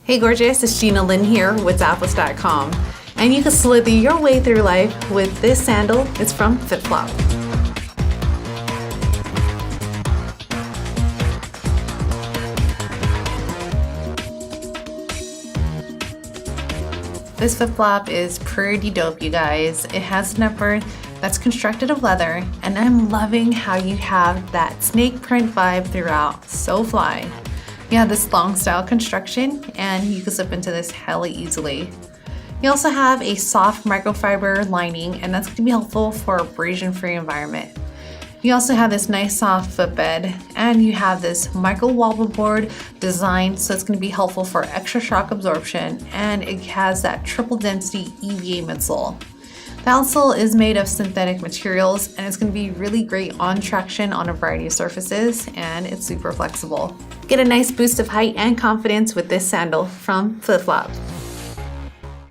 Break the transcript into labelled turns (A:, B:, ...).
A: Hey gorgeous, it's Gina Lynn here with Zappos.com, and you can slither your way through life with this sandal. It's from FitFlop. This FitFlop is pretty dope, you guys. It has an upper that's constructed of leather, and I'm loving how you have that snake print vibe throughout. So fly. You have this long style construction, and you can slip into this hella easily. You also have a soft microfiber lining, and that's going to be helpful for abrasion-free environment. You also have this nice soft footbed, and you have this Microwobbleboard design, so it's going to be helpful for extra shock absorption, and it has that triple density EVA midsole. The outsole is made of synthetic materials, and it's going to be really great on traction on a variety of surfaces, and it's super flexible. Get a nice boost of height and confidence with this sandal from FitFlop.